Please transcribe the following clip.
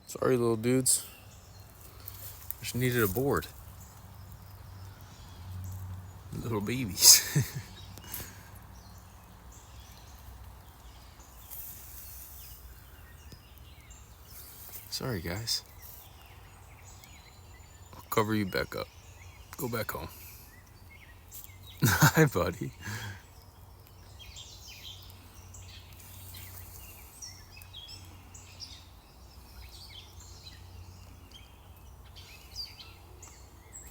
Sorry, little dudes. Just needed a board. Little babies. Sorry, guys. I'll cover you back up. Go back home. Hi, buddy.